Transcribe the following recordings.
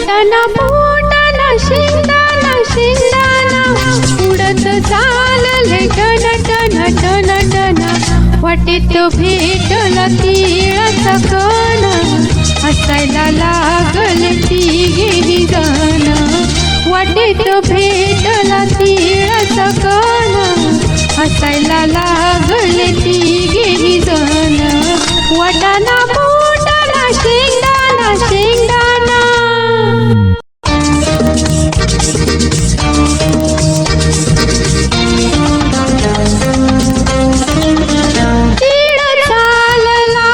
वाटाणा फुटाणा शेंगदाणा शेंगदाणा उडत चालले टन टन टन टन वाटेत भेटला तिळाचा कण हसायला लागल तिघेही जण वाटेत भेटला तिळाचा कण हसायला लागल तिघेही जण वाटाणा फुटाणा शेंगदाणा शेंगदाणा तीळ चालला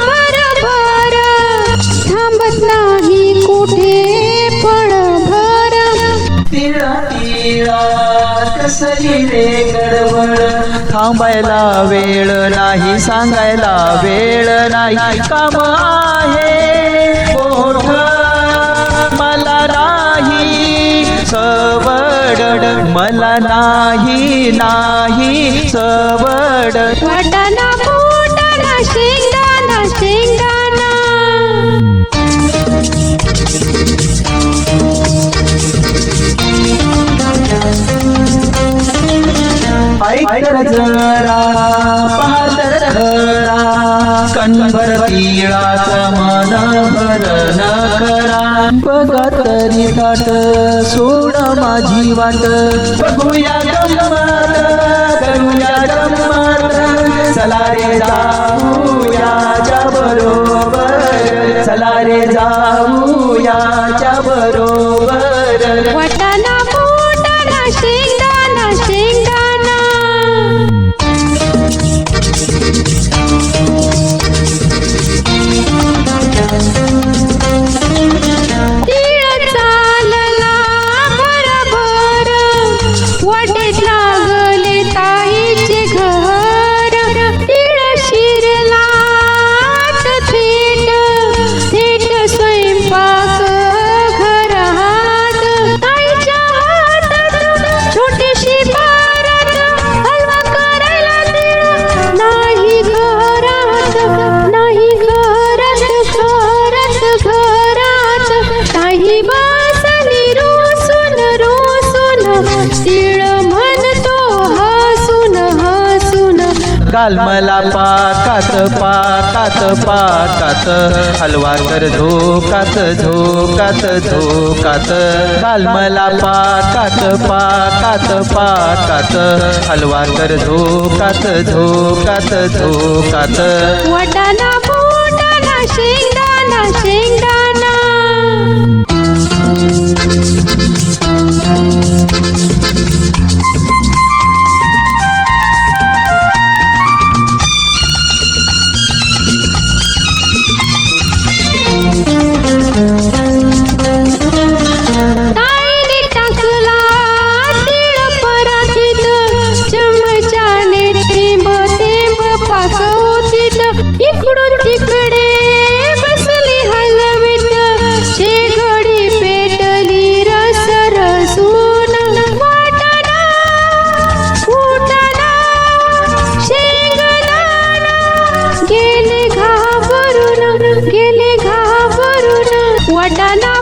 भरभर थांबत नाही कुठे पळभर तिळा तिळा कसली रे गडबड थांबायला वेळ नाही सांगायला वेळ नाही काम आहे मोठ मला नाही सवड मला नाही नाही सवड वाटाणा फुटाणा शेंगदाणा शेंगदाणा ऐकर जरा पाहतर धरा कणभर तिळाचा मन भरण करा बघा तरी ताट सोड माझी वाट बघूया गंमत करूया गंमत चला रे जाऊयाच्या बरोबर चला रे जाऊयाच्या बरोबर वाटाणा फुटाणा शेंगदाणा शेंगदाणा तीळ चालला भरभर वाटेत लागले ताईचे घर तीळ शिरला थेट थेट स्वयंपाक घरात ताईच्या हातात छोटीशी पारात हलवा करायला तीळ नाही घरात नाही घरात घरात घरात ताई बसली रोसून रोसून तीळ म्हणतो हसून हसून काल मला पाकात पाकात पाकात हलवा कर झोकात झोकात झोकात काल मला पाकात पाकात पाकात हलवा कर झोकात झोकात झोकात वाटाणा फुटाणा शेंगदाणा शेंगदाणा ताईने टाकला तीळ परातीत चमच्याने थेंब थेंब पाकवतीत इकडून तिकडे बसली हलवीत शेगडी पेटली रस रसून वाटाणा फुटाणा शेंगदाणा गेले घाबरून वाटाणा